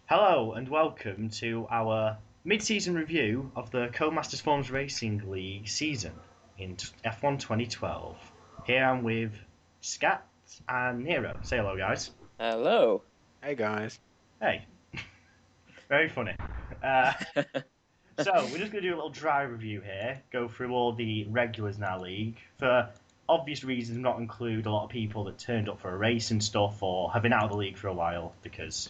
Hello and welcome to our mid-season review of the Co-Masters Forms Racing League season in F1 2012. Here I'm with Scat and Nero. Say hello, guys. Hello. Hey guys. Hey. Very funny. Uh, so, we're just going to do a little dry review here, go through all the regulars in our league. For obvious reasons, not include a lot of people that turned up for a race and stuff or have been out of the league for a while because,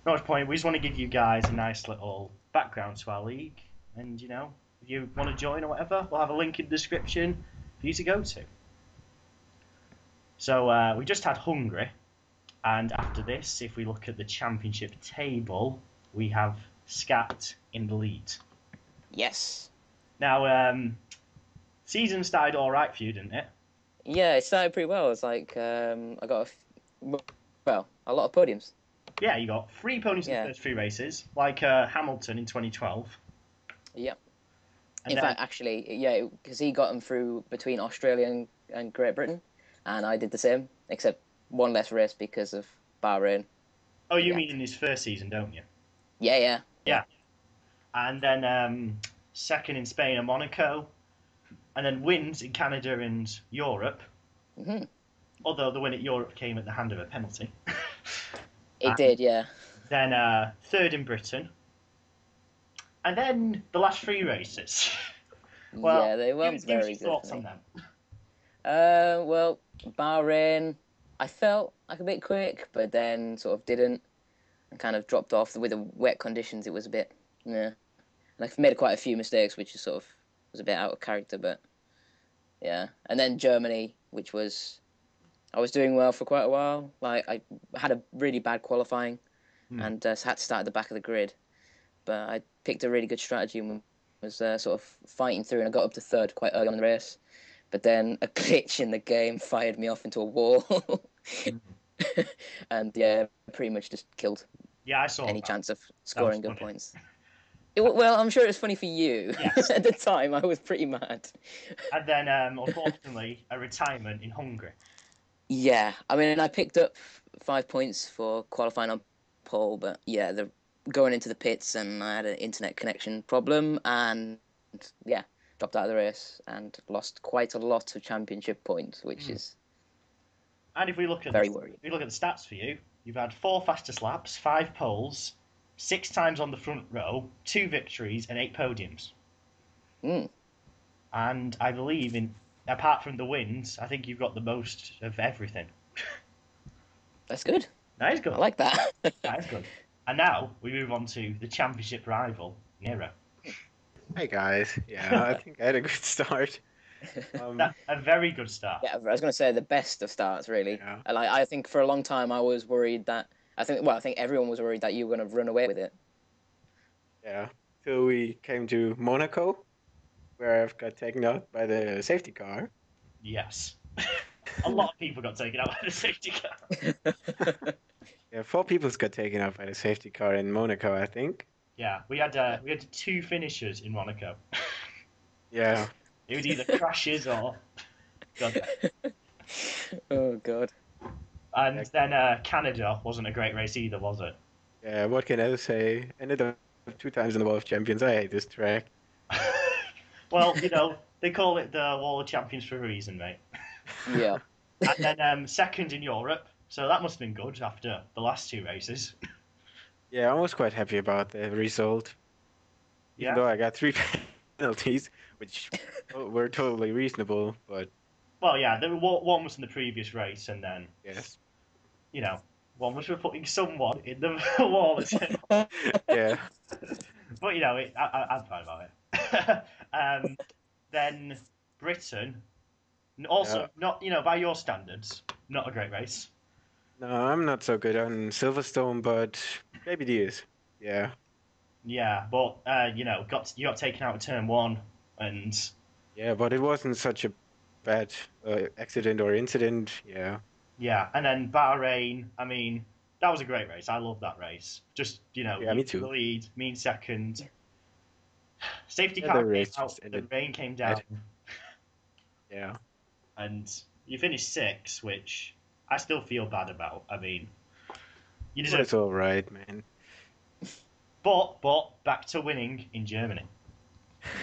not much point. We just want to give you guys a nice little background to our league. And, if you want to join or whatever, we'll have a link in the description for you to go to. So, we just had Hungary. And after this, if we look at the championship table, we have Scat in the lead. Yes. Now, season started all right for you, didn't it? Yeah, it started pretty well. It's like I got a lot of podiums. Yeah, you got 3 podiums in the first 3 races, like Hamilton in 2012. Yep. And in fact, actually, yeah, because he got them through between Australia and Great Britain, and I did the same, except one less race because of Bahrain. Oh, you mean in his first season, don't you? Yeah. And then second in Spain and Monaco, and then wins in Canada and Europe. Mm-hmm. Although the win at Europe came at the hand of a penalty. It did, yeah. Then third in Britain. And then the last 3 races. Well, yeah, they weren't give very us good. your thoughts on them. Well, Bahrain, I felt like a bit quick, but then sort of didn't, and kind of dropped off with the wet conditions. It was a bit, yeah. And I made quite a few mistakes, which is sort of was a bit out of character, but yeah. And then Germany, I was doing well for quite a while. Like I had a really bad qualifying, and had to start at the back of the grid. But I picked a really good strategy and was sort of fighting through, and I got up to third quite early on in the race. But then a glitch in the game fired me off into a wall, and yeah, pretty much just killed I saw any that. chance of scoring good funny. points. Well, I'm sure it was funny for you. Yes. At the time, I was pretty mad. And then, unfortunately, a retirement in Hungary. Yeah, I mean, I picked up 5 points for qualifying on pole, but yeah, going into the pits and I had an internet connection problem and yeah, dropped out of the race and lost quite a lot of championship points, which is And if we look at very worrying. If we look at the stats for you, you've had 4 fastest laps, 5 poles, 6 times on the front row, 2 victories, and 8 podiums. Mm. And I believe apart from the wins, I think you've got the most of everything. That's good. That is good. I like that. That is good. And now we move on to the championship rival, Nero. Hey guys. Yeah, I think I had a good start. A very good start. Yeah, I was going to say the best of starts, really. Yeah. And I think for a long time I was worried that I think everyone was worried that you were going to run away with it. Yeah. So we came to Monaco, where I've got taken out by the safety car. Yes. A lot of people got taken out by the safety car. Yeah, 4 people got taken out by the safety car in Monaco, I think. Yeah, we had 2 finishers in Monaco. Yeah. It was either crashes or God. Oh God. And then Canada wasn't a great race either, was it? Yeah, what can I say? Ended up 2 times in the Wall of Champions. I hate this track. Well, they call it the Wall of Champions for a reason, mate. Yeah. And then second in Europe, so that must have been good after the last 2 races. Yeah, I was quite happy about the result. Even though I got 3 penalties, which were totally reasonable, but... Well, yeah, one was in the previous race, and then... Yes. One was for putting someone in the wall. Yeah. But, I'm fine about it. Then Britain, also, not, by your standards, not a great race. No, I'm not so good on Silverstone, but maybe he is. Yeah. Yeah, but you got taken out of turn 1, and Yeah, but it wasn't such a bad accident or incident. Yeah. yeah, and then Bahrain. I mean, that was a great race. I love that race. Just Yeah, me too. the lead, me in second. Safety Yeah, car the came race out. just The ended rain came down, Yeah. and you finished 6th, which I still feel bad about. I mean, you But deserve. it's all right, man. But back to winning in Germany.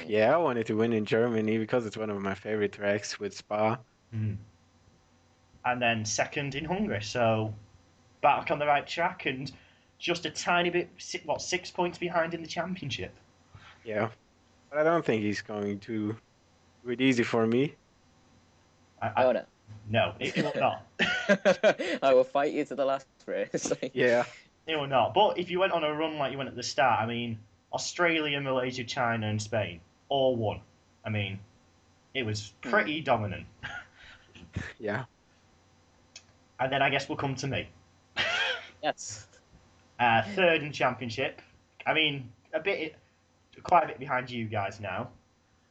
Yeah, I wanted to win in Germany because it's one of my favorite tracks with Spa. Mm. And then second in Hungary, so back on the right track and just a tiny bit, 6 points behind in the championship. Yeah, but I don't think he's going to do it easy for me. Oh no. No, it will not. I will fight you to the last race. Yeah. It will not. But if you went on a run like you went at the start, I mean, Australia, Malaysia, China, and Spain all won. I mean, it was pretty dominant. Yeah. And then I guess we'll come to me. Yes. Third in championship. I mean, quite a bit behind you guys now.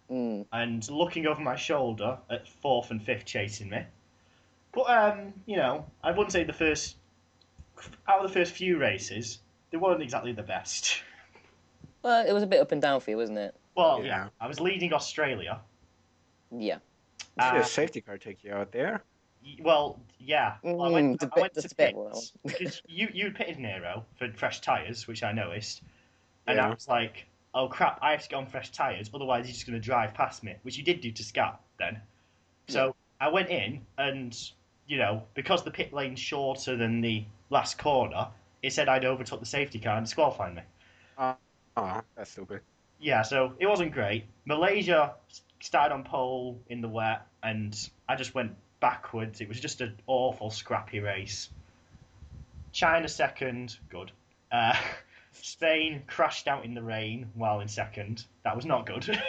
And looking over my shoulder at fourth and fifth chasing me. But you know, I wouldn't say out of the first few races, they weren't exactly the best. Well, it was a bit up and down for you, wasn't it? Well, yeah. I was leading Australia. Yeah. Did a safety car take you out there? Well, yeah. Well, I went to pit well. because you pitted Nero for fresh tyres, which I noticed, and Yeah. I was like, oh crap, I have to get on fresh tyres, otherwise he's just going to drive past me, which he did do to Scat then. So I went in, and you know, because the pit lane's shorter than the last corner, it said I'd overtook the safety car and disqualified me. Oh, that's stupid. Yeah, so it wasn't great. Malaysia started on pole in the wet, and I just went backwards. It was just an awful, scrappy race. China second, good. Spain crashed out in the rain while in second. That was not good.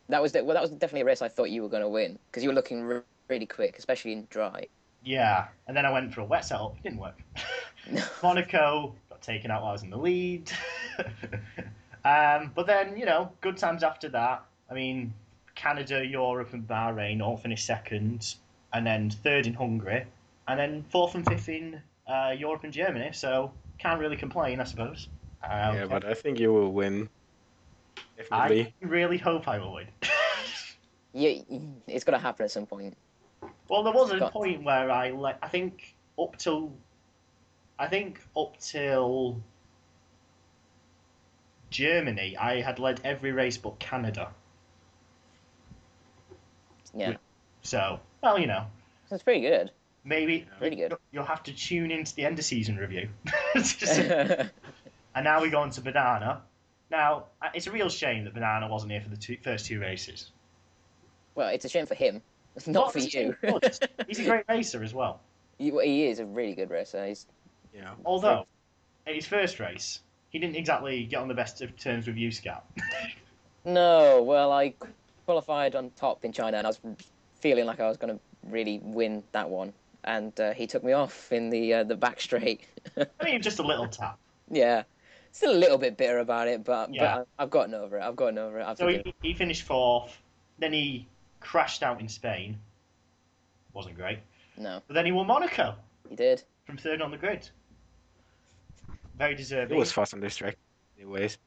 That was definitely a race I thought you were going to win because you were looking really quick, especially in dry. Yeah, and then I went for a wet setup. It didn't work. Monaco got taken out while I was in the lead. But then, you know, good times after that. I mean, Canada, Europe, and Bahrain all finished second, and then third in Hungary, and then fourth and fifth in Europe and Germany. So can't really complain, I suppose. Yeah, but I think you will win. Definitely. I really hope I will win. Yeah, it's got to happen at some point. Well, there was a point where I think up till Germany, I had led every race but Canada. Yeah. So, well, you know. That's pretty good. Maybe Pretty good. You'll have to tune into the end of season review. And now we go on to Banana. Now, it's a real shame that Banana wasn't here for the first two races. Well, it's a shame for him. It's not for you. He's a great racer as well. He is a really good racer. Yeah. Although, in his first race, he didn't exactly get on the best of terms with you, Scat. No, well, I qualified on top in China, and I was feeling like I was going to really win that one, and he took me off in the back straight. I mean, just a little tap. Yeah, still a little bit bitter about it, but Yeah. I've gotten over it. So he finished fourth, then he crashed out in Spain. Wasn't great. No. But then he won Monaco. He did. From third on the grid. Very deserving. It was fast on this track, anyways.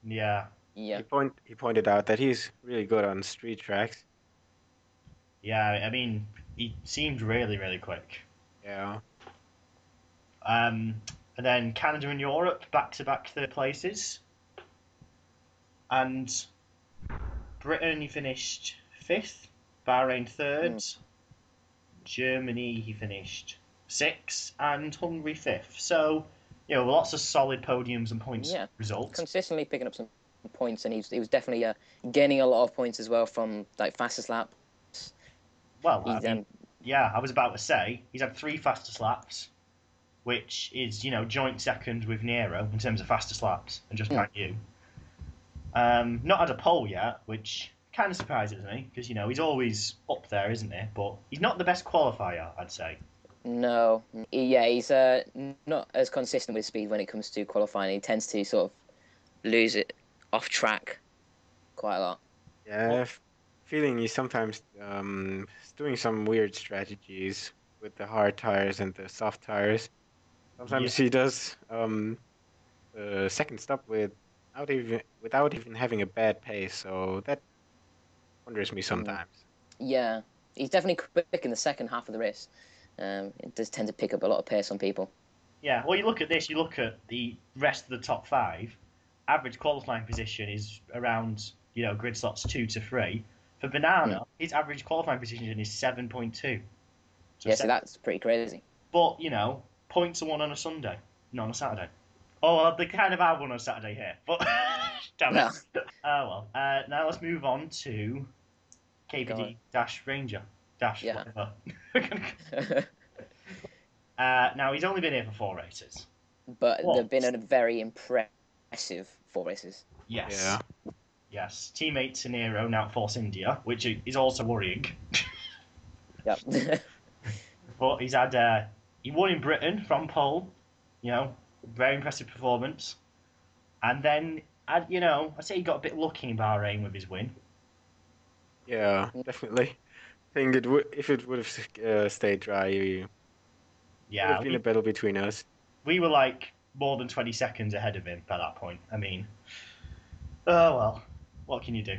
Yeah. Yeah. He pointed out that he's really good on street tracks. Yeah, I mean, he seemed really, really quick. Yeah. And then Canada and Europe, back-to-back third places. And Britain, he finished fifth. Bahrain third. Germany, he finished sixth. And Hungary fifth. So, you know, lots of solid podiums and points results. Consistently picking up some points, and he was definitely gaining a lot of points as well from like fastest laps. Well, I was about to say he's had 3 fastest laps, which is, you know, joint second with Nero in terms of fastest laps, and just like you. Not had a pole yet, which kind of surprises me because, you know, he's always up there, isn't he? But he's not the best qualifier, I'd say. No, he's not as consistent with speed when it comes to qualifying. He tends to sort of lose it off track quite a lot. Yeah, feeling he's sometimes doing some weird strategies with the hard tires and the soft tires. Sometimes he does second stop without even having a bad pace, so that wonders me sometimes. Yeah, he's definitely quick in the second half of the race. It does tend to pick up a lot of pace on people. Yeah, well, you look at this, you look at the rest of the top five, average qualifying position is around, grid slots 2 to 3. For Banana, his average qualifying position is 7.2. So Yeah, so that's pretty crazy. But, points are won on a Sunday, not on a Saturday. Oh, well, they kind of have one on Saturday here, but damn it. Oh, well. Now let's move on to KPD dash Ranger dash whatever. Now, he's only been here for 4 races. But they've been a very impressive 4 races. Yes. Yeah. Yes. Teammate Tenero now at Force India, which is also worrying. Yep. But he's had... he won in Britain from pole. Very impressive performance. And then, I'd say he got a bit lucky in Bahrain with his win. Yeah, definitely. I think it would if it would have stayed dry. Would have been a battle between us. We were like more than 20 seconds ahead of him by that point. I mean, oh well, what can you do?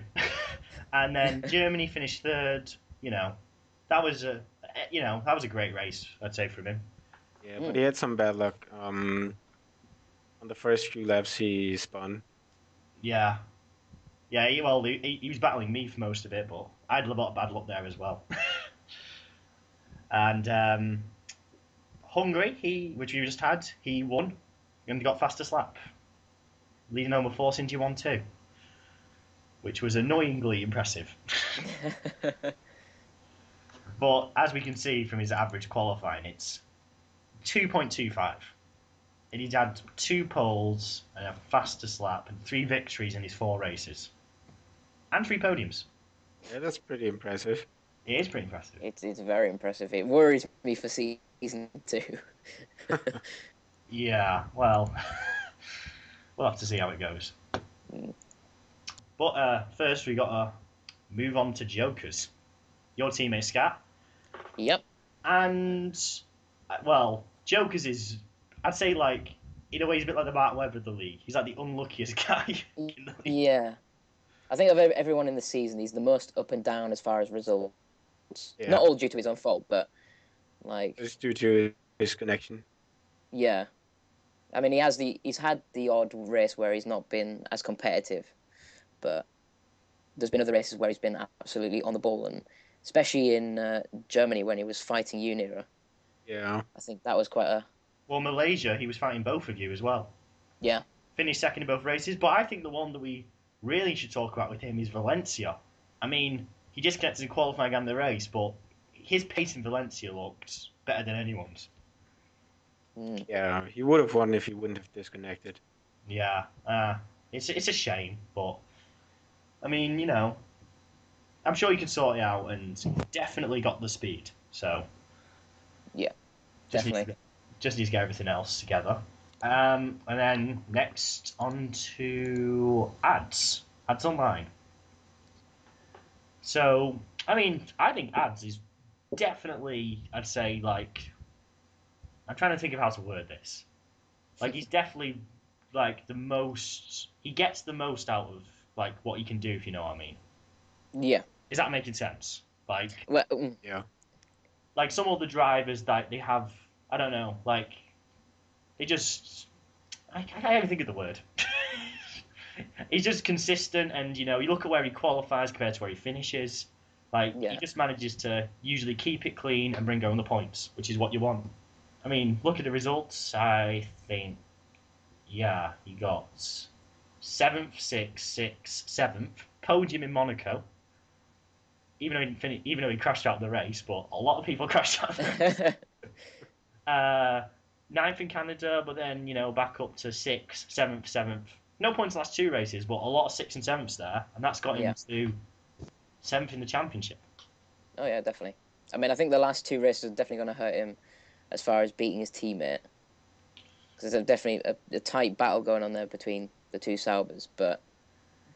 And then Germany finished third. That was a great race, I'd say, from him. Yeah, but he had some bad luck. On the first few laps, he spun. Yeah. Yeah, he was battling me for most of it, but I had a lot of bad luck there as well. And Hungary, which we just had, he won and got fastest lap, leading home with Force India 1-2, which was annoyingly impressive. But as we can see from his average qualifying, it's 2.25. And he's had 2 poles and a fastest lap and 3 victories in his 4 races. And 3 podiums. Yeah, that's pretty impressive. It is pretty impressive. It's very impressive. It worries me for season 2. Yeah, well, we'll have to see how it goes. But first we got to move on to Jokerz. Your teammate Scat. Yep. And, well, Jokerz is, I'd say, like, in a way, he's a bit like the Mark Webber of the league. He's like the unluckiest guy in the league. Yeah. I think of everyone in the season, he's the most up and down as far as results. Yeah. Not all due to his own fault, but, like... It's due to his connection. Yeah. I mean, he's had the odd race where he's not been as competitive, but there's been other races where he's been absolutely on the ball, and especially in Germany when he was fighting Unira. Yeah. I think that was quite a... Well, Malaysia, he was fighting both of you as well. Yeah. Finished second in both races, but I think the one that we really should talk about with him is Valencia. I mean, he disconnected in qualifying and the race, but his pace in Valencia looked better than anyone's. Yeah, he would have won if he wouldn't have disconnected. Yeah, it's a shame, but I mean, I'm sure he can sort it out, and definitely got the speed. So Yeah, just definitely. Just needs to get everything else together. And then next on to ads online. So I mean, I think ads is definitely, I'd say, like, I'm trying to think of how to word this. Like, he's definitely, like, he gets the most out of, like, what he can do, if you know what I mean. Yeah. Is that making sense? Like, Well, Yeah. like some of the drivers that they have, I don't know, like, they just, I can't even think of the word. He's just consistent, and, you look at where he qualifies compared to where he finishes. Like, Yeah. he just manages to usually keep it clean and bring home the points, which is what you want. I mean, look at the results. I think, yeah, he got 7th, 6th, 6th, 7th, podium in Monaco. Even though he crashed out of the race, but a lot of people crashed out of the race. 9th in Canada, but then, back up to 6th, 7th, 7th. No points last 2 races, but a lot of 6th and 7ths there, and that's got him to 7th in the championship. Oh yeah, definitely. I mean, I think the last 2 races are definitely going to hurt him as far as beating his teammate, because there's definitely a tight battle going on there between the 2 Saubers. But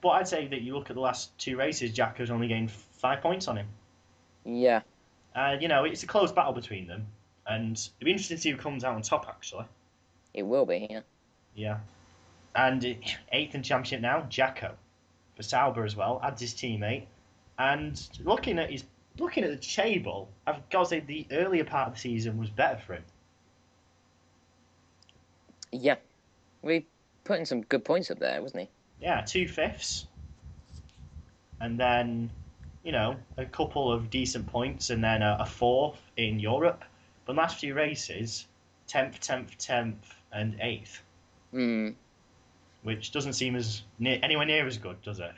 I'd say that you look at the last 2 races, Jacko's only gained 5 points on him. Yeah. It's a close battle between them, and it'll be interesting to see who comes out on top, actually. It will be, yeah. Yeah. And 8th in championship now, Jacko. For Sauber as well, adds his teammate. And looking at the table, I've got to say the earlier part of the season was better for him. Yeah, we putting some good points up there, wasn't he? Yeah, 2/5, and then a couple of decent points, and then a fourth in Europe. But last few races, 10th, and 8th, which doesn't seem anywhere near as good, does it?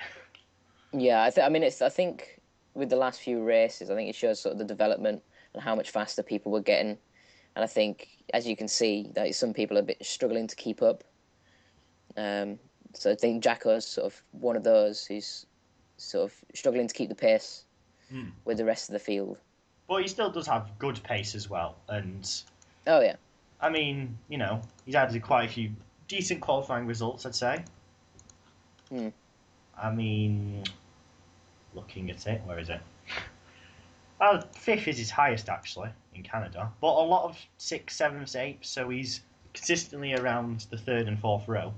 Yeah, I think with the last few races, I think it shows sort of the development and how much faster people were getting, and I think as you can see, that some people are a bit struggling to keep up. So I think Jacko's sort of one of those who's sort of struggling to keep the pace with the rest of the field. But he still does have good pace as well, and oh yeah, I mean, he's had quite a few decent qualifying results, I'd say. I mean, looking at it, where is it? 5th is his highest actually in Canada, but a lot of 6th, 7th, 8th, so he's consistently around the 3rd and 4th row.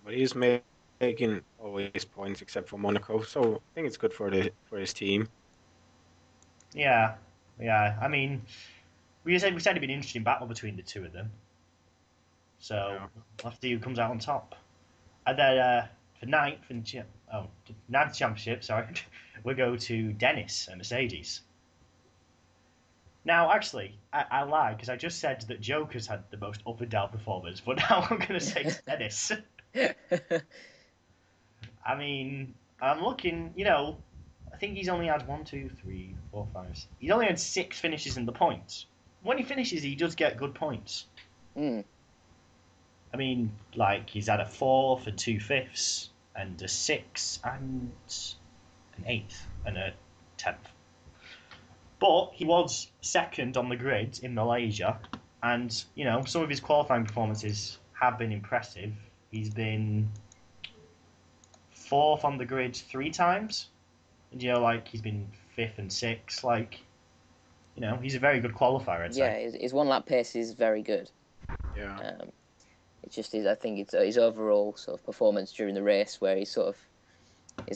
But he's making always points except for Monaco, so I think it's good for his team. Yeah. I mean, we said it'd be an interesting battle between the two of them. So we'll have to see who comes out on top. And then for ninth championship, sorry, we'll go to Dennis and Mercedes. Now, actually, I lie because I just said that Jokerz had the most up and down performance, but now I'm going to say Dennis. I mean, I'm looking, I think he's only had 1, 2, 3, 4, 5. He's only had 6 finishes in the points. When he finishes, he does get good points. I mean, he's had a 4th and 2/5, and a 6th and an 8th and a 10th. But he was 2nd on the grid in Malaysia, and some of his qualifying performances have been impressive. He's been 4th on the grid 3 times, and he's been 5th and 6th. He's a very good qualifier, I'd say. Yeah, his 1 lap pace is very good. Yeah. It's just I think it's his overall sort of performance during the race where he sort of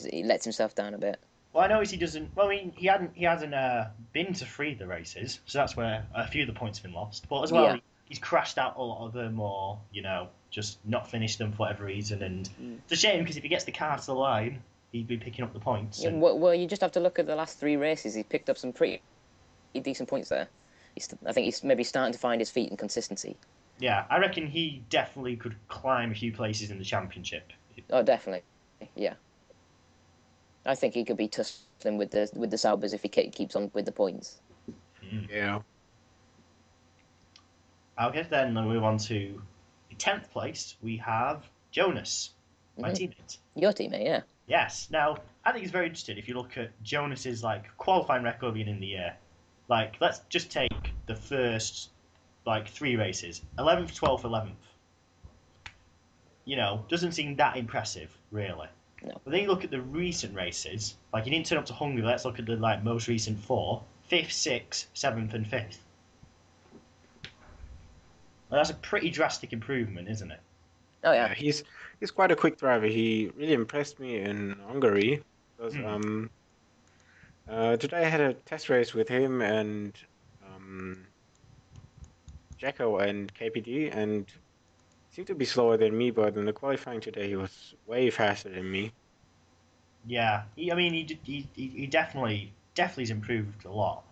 he lets himself down a bit. Well, I noticed he doesn't. Well, I mean, he hasn't been to 3 of the races, so that's where a few of the points have been lost. But as well, he's crashed out a lot of them, or just not finished them for whatever reason. And it's a shame because if he gets the car to the line, he'd be picking up the points. Yeah, well, you just have to look at the last 3 races. He picked up some pretty decent points there. I think he's maybe starting to find his feet in consistency. Yeah, I reckon he definitely could climb a few places in the championship. Oh, definitely. Yeah. I think he could be tussling with the Saubers if he keeps on with the points. Yeah. Okay, then we'll move on to the 10th place. We have Jonas, my teammate. Your teammate, yeah. Yes. Now, I think it's very interesting if you look at Jonas's qualifying record beginning of the year. Let's just take the first 3 races. 11th, 12th, 11th. Doesn't seem that impressive, really. No. But then you look at the recent races. He didn't turn up to Hungary. Let's look at the most recent 4. 5th, 6th, 7th, and 5th. Well, that's a pretty drastic improvement, isn't it? Oh yeah. He's quite a quick driver. He really impressed me in Hungary. Because today I had a test race with him and Jacko and KPD, and seemed to be slower than me, but in the qualifying today he was way faster than me. Yeah, he definitely has improved a lot,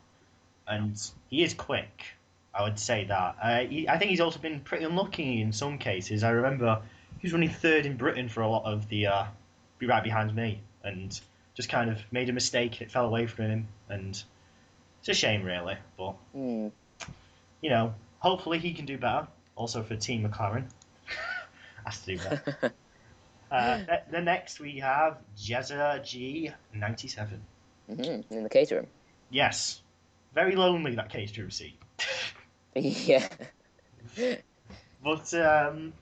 and he is quick. I would say that. I think he's also been pretty unlucky in some cases. I remember he was running 3rd in Britain for a lot of the be right behind me, and just kind of made a mistake. It fell away from him, and it's a shame, really. But hopefully he can do better. Also for Team McLaren, has to do better. The next we have Jezza G97. In the caterer. Yes, very lonely that caterer seat. Yeah. But Jezza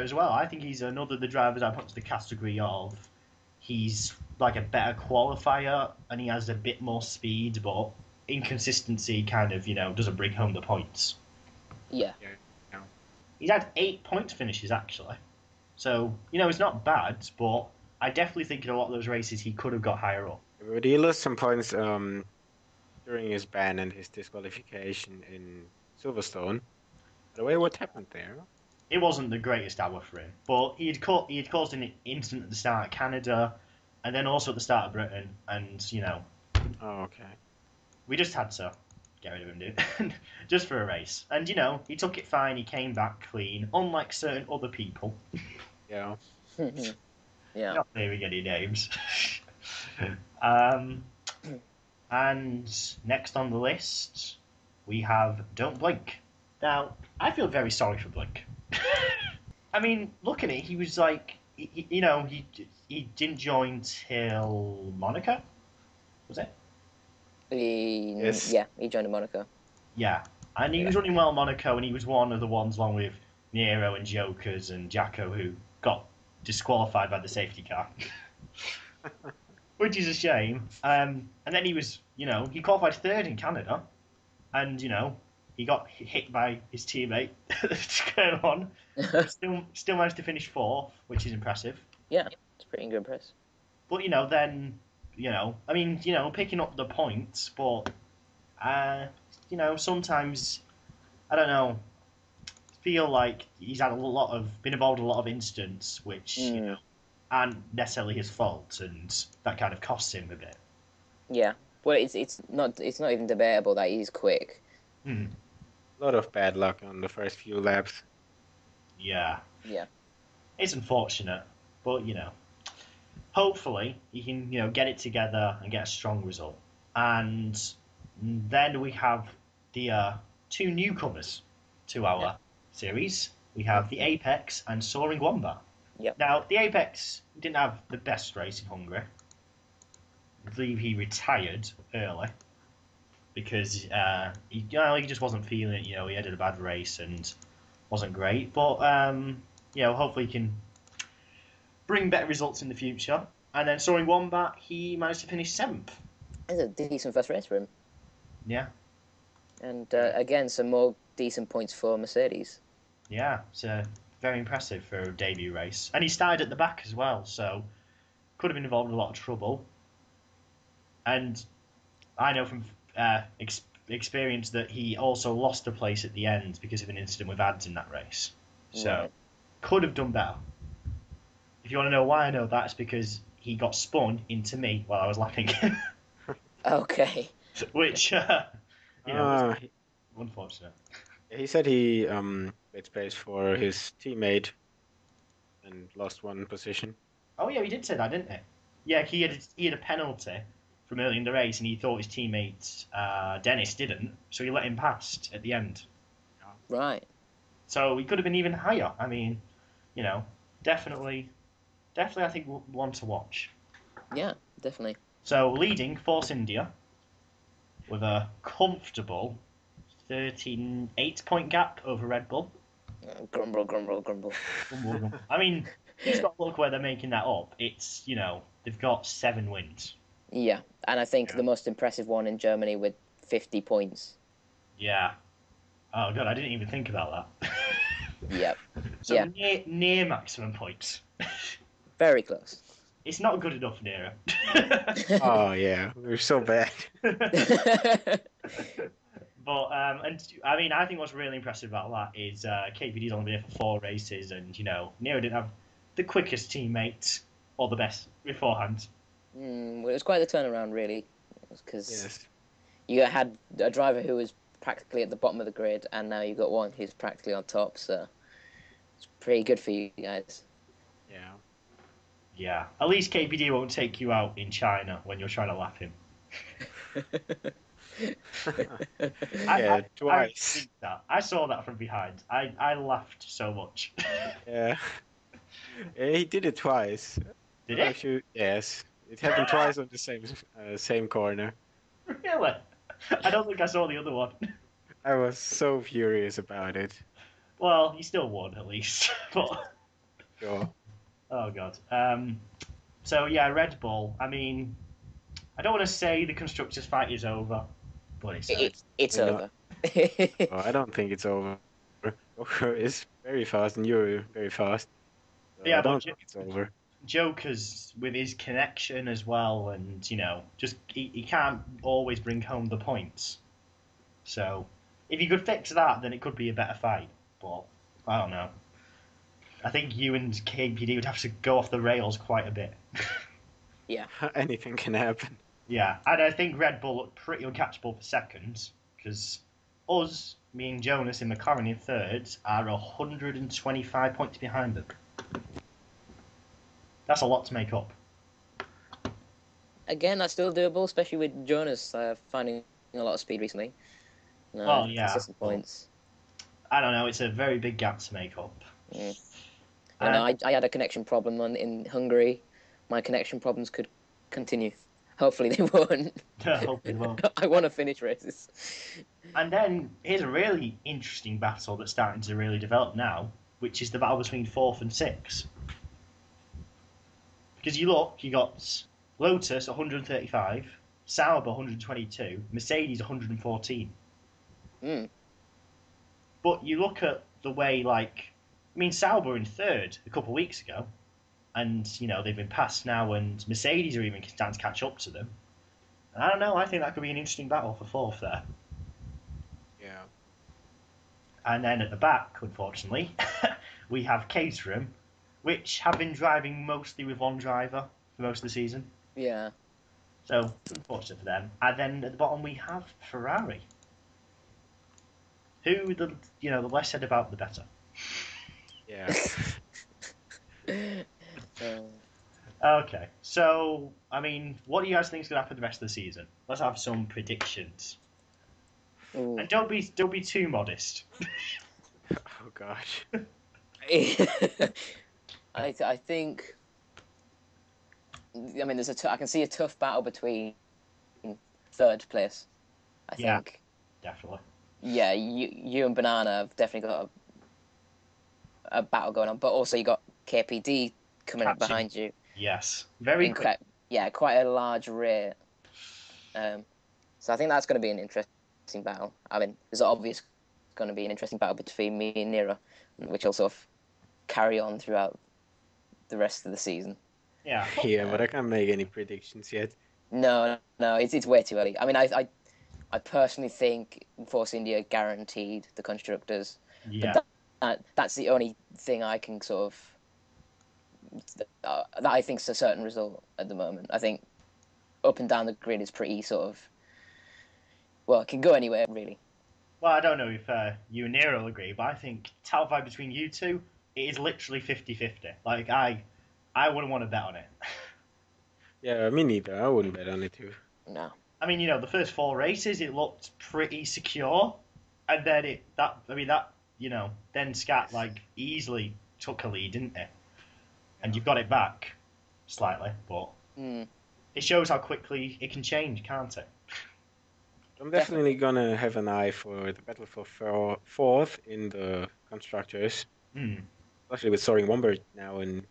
as well. I think he's another of the drivers I put to the category of he's a better qualifier and he has a bit more speed, but inconsistency kind of doesn't bring home the points. Yeah. He's had 8 point finishes actually, so it's not bad. But I definitely think in a lot of those races he could have got higher up. But he lost some points during his ban and his disqualification in Silverstone. By the way, what happened there? It wasn't the greatest hour for him, but he had caused an incident at the start of Canada, and then also at the start of Britain, and Oh, okay. we just had to get rid of him, dude, just for a race. And he took it fine. He came back clean, unlike certain other people. Yeah. Yeah. Not naming any names. And next on the list, we have Don't Blink. Now, I feel very sorry for Blink. I mean, look at it. He was like, he didn't join till Monaco, was it? Yes. Yeah, he joined in Monaco. Yeah, and he was running well in Monaco, and he was one of the ones, along with Nero and Jokerz and Jacko, who got disqualified by the safety car, which is a shame. And then he was, he qualified third in Canada, and he got hit by his teammate going on. Still managed to finish fourth, which is impressive. Yeah, it's pretty good press. But then I mean, picking up the points, but sometimes I don't know. Feel like he's had been involved in a lot of incidents which aren't necessarily his fault, and that kind of costs him a bit. Yeah, well, it's not even debatable that he's quick. Hmm. A lot of bad luck on the first few laps. Yeah. Yeah. It's unfortunate, but hopefully he can get it together and get a strong result. And then we have the two newcomers to our series. We have the Apex and Soaring Wombat. Yep. Now, the Apex didn't have the best race in Hungary. I believe he retired early because he just wasn't feeling it. He had a bad race and wasn't great. But hopefully he can bring better results in the future. And then Soaring Wombat, he managed to finish 7th. It's a decent first race for him. Yeah. And again, some more decent points for Mercedes. Yeah, it's very impressive for a debut race. And he started at the back as well, so could have been involved in a lot of trouble. And I know from experience that he also lost a place at the end because of an incident with ads in that race. So could have done better. If you want to know why I know that, it's because he got spun into me while I was lapping. Okay. Which, was unfortunate. He said he made space for his teammate and lost one position. Oh yeah, he did say that, didn't he? Yeah, he had a penalty from early in the race, and he thought his teammate Dennis didn't, so he let him past at the end. Right. So he could have been even higher. I mean, definitely, I think one to watch. Yeah, definitely. So leading Force India with a comfortable 8-point gap over Red Bull. Grumble, grumble, grumble. I mean, he's got to look where they're making that up. It's, they've got 7 wins. Yeah, and I think the most impressive one in Germany with 50 points. Yeah. Oh, God, I didn't even think about that. Yep. So near maximum points. Very close. It's not good enough, Nero. Oh, yeah. We're so bad. But, and I mean, I think what's really impressive about that is KPD's only been here for 4 races, and, Nero didn't have the quickest teammates or the best beforehand. Well, it was quite the turnaround, really, because Yes. you had a driver who was practically at the bottom of the grid, and now you've got one who's practically on top, so it's pretty good for you guys. Yeah. Yeah. At least KPD won't take you out in China when you're trying to lap him. Twice. I saw that from behind. I laughed so much. Yeah. He did it twice. Did it? Yes. It happened twice on the same corner. Really? I don't think I saw the other one. I was so furious about it. Well, he still won at least. But Sure. oh god. So yeah, Red Bull. I mean, I don't want to say the constructors' fight is over, but it's over. Oh, I don't think it's over. Joker is very fast, and you're very fast. So Yeah, I don't but think it's over. Jokerz with his connection as well, and just he can't always bring home the points. So if you could fix that, then it could be a better fight. but I don't know. I think you and KPD would have to go off the rails quite a bit. Yeah. Anything can happen. Yeah, and I think Red Bull looked pretty uncatchable for seconds, because us, me and Jonas in McLaren in thirds, are 125 points behind them. That's a lot to make up. Again, that's still doable, especially with Jonas finding a lot of speed recently. Well, yeah, consistent but- points. I don't know, it's a very big gap to make up. Mm. I had a connection problem in Hungary. My connection problems could continue. Hopefully they won't. Hopefully they won't. I want to finish races. And then here's a really interesting battle that's starting to really develop now, which is the battle between 4th and 6th. Because you look, you got Lotus 135, Sauber 122, Mercedes 114. Mm. But you look at the way, Sauber were in third a couple of weeks ago, and, they've been passed now, and Mercedes are even starting to catch up to them. And I don't know, I think that could be an interesting battle for 4th there. Yeah. And then at the back, unfortunately, we have Caterham, which have been driving mostly with one driver for most of the season. Yeah. So, unfortunate for them. And then at the bottom we have Ferrari. Who, the less said about, the better. Yeah. Okay, so, what do you guys think is going to happen the rest of the season? Let's have some predictions. Ooh. And don't be too modest. Oh gosh. I think. I can see a tough battle between third place. I Yeah. think. Definitely. Yeah, you and Banana have definitely got a battle going on, but also you got KPD coming up Catching. behind you. Yes. Very quick. Quite a large rate. So I think that's going to be an interesting battle. There's obviously going to be an interesting battle between me and Nero, which will sort of carry on throughout the rest of the season. Yeah. Yeah, but I can't make any predictions yet. No, it's way too early. I personally think Force India guaranteed the constructors. Yeah. But that's the only thing I can sort of that I think is a certain result at the moment. I think up and down the grid is pretty sort of it can go anywhere really. Well, I don't know if you and Nero will agree, but I think title fight between you two, it is literally 50-50. I wouldn't want to bet on it. Yeah, me neither. I wouldn't bet on it too. No. The first 4 races, it looked pretty secure, and then then Scat easily took a lead, didn't it? And you've got it back slightly, but it shows how quickly it can change, can't it? I'm definitely gonna have an eye for the battle for fourth in the constructors, especially with th-Wombat now in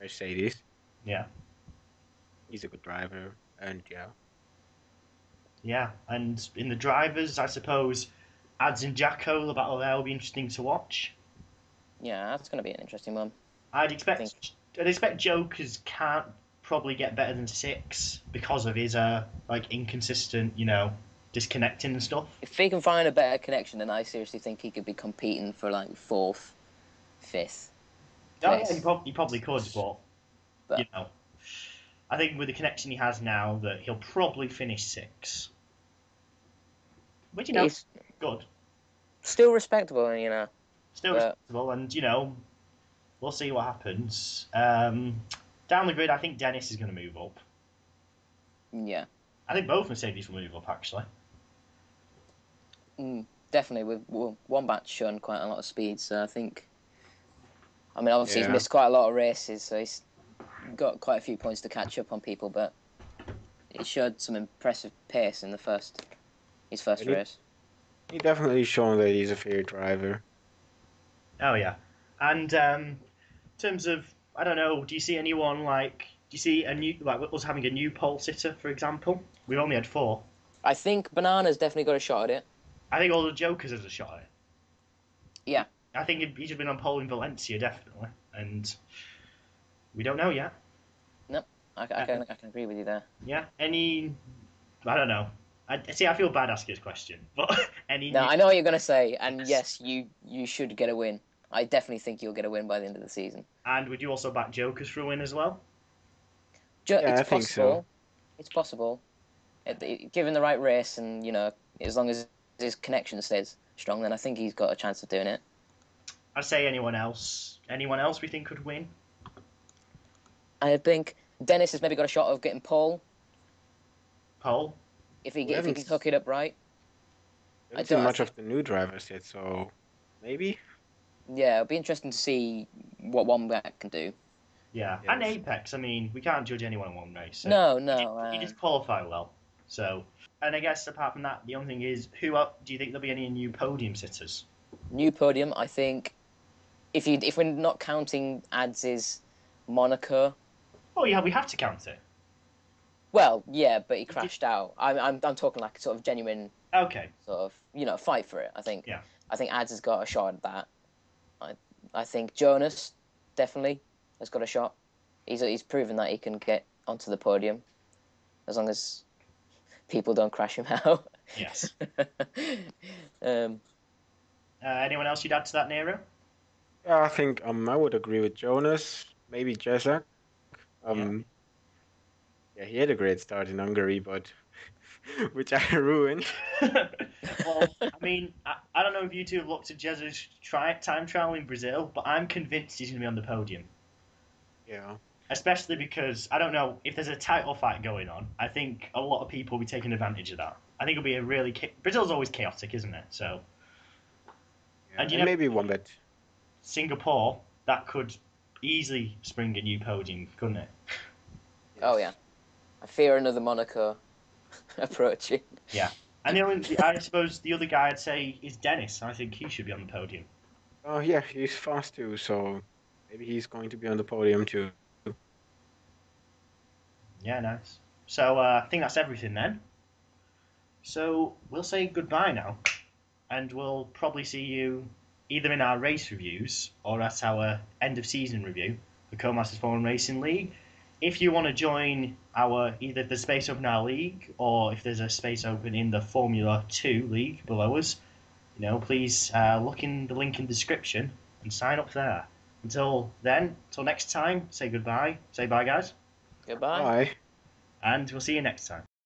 Mercedes. Yeah. He's a good driver, and yeah. Yeah, and in the drivers, I suppose, Ads and Jacko, the battle there will be interesting to watch. Yeah, that's going to be an interesting one. I'd expect Jokerz can't probably get better than 6 because of his inconsistent, disconnecting and stuff. If he can find a better connection, then I seriously think he could be competing for 4th, 5th. Oh yeah, he probably could, but I think with the connection he has now, that he'll probably finish 6. Which He's good. still respectable, Still respectable, and we'll see what happens. Down the grid, I think Dennis is going to move up. Yeah. I think both Mercedes will move up, actually. Definitely, with Wombat's shown quite a lot of speed, so I think. Obviously he's Yeah. missed quite a lot of races, so he's got quite a few points to catch up on people, but he showed some impressive pace in his first race. He definitely shown that he's a fair driver. Oh yeah, and in terms of, I don't know, do you see anyone do you see a new us having a new pole sitter, for example? We've only had 4. I think Banana's definitely got a shot at it. I think all the Jokerz has a shot at it. Yeah. I think he's been on pole in Valencia, definitely, and we don't know yet. No, I can agree with you there. Yeah, I don't know. I feel bad asking this question, but any No, new... I know what you're gonna say, and Yes. yes, you should get a win. I definitely think you'll get a win by the end of the season. And would you also back Jokerz for a win as well? Yeah, It's I think so. possible. It's possible. Given the right race, and as long as his connection stays strong, then I think he's got a chance of doing it. I'd say anyone else. Anyone else we think could win? I think Dennis has maybe got a shot of getting pole Pole? if he We if he haven't can hook it up right. I I haven't seen don't. I much think, of the new drivers yet, so maybe. yeah, it'll be interesting to see what Wombat can do. Yeah. Yes. And Apex, I mean, we can't judge anyone in one race. So No. he did qualify well. So, and I guess apart from that, the only thing is, do you think there'll be any new podium sitters? New podium. I think if we're not counting Ads' Monaco. Oh yeah, we have to count it. Well, yeah, but he crashed out. I'm talking like sort of genuine Okay. sort of fight for it. Yeah. I think Ads has got a shot at that. I think Jonas definitely has got a shot. He's proven that he can get onto the podium as long as people don't crash him out. Yes. um, Anyone else you'd add to that, Nero? Yeah, I think I would agree with Jonas. Maybe Jezza. Yeah, he had a great start in Hungary, but which I ruined. Well, I mean, I don't know if you two have looked at Jezza's time trial in Brazil, but I'm convinced he's going to be on the podium. Yeah. Especially because, I don't know, if there's a title fight going on, I think a lot of people will be taking advantage of that. I think it'll be a really... Brazil's always chaotic, isn't it? So, Yeah, And and maybe Wombat. Singapore, that could easily spring a new podium, couldn't it? Oh yeah, I fear another Monaco approaching. Yeah. And I suppose the other guy I'd say is Dennis. I think he should be on the podium. Oh yeah, he's fast too, so maybe he's going to be on the podium too. Yeah, nice. So I think that's everything then. So we'll say goodbye now, and we'll probably see you either in our race reviews or at our end of season review for Co-Masters Foreign Racing League. If you want to join our either the space open our league or if there's a space open in the Formula 2 league below us, please look in the link in the description and sign up there. Until then, until next time, say goodbye. Say bye, guys. Goodbye. Bye. And we'll see you next time.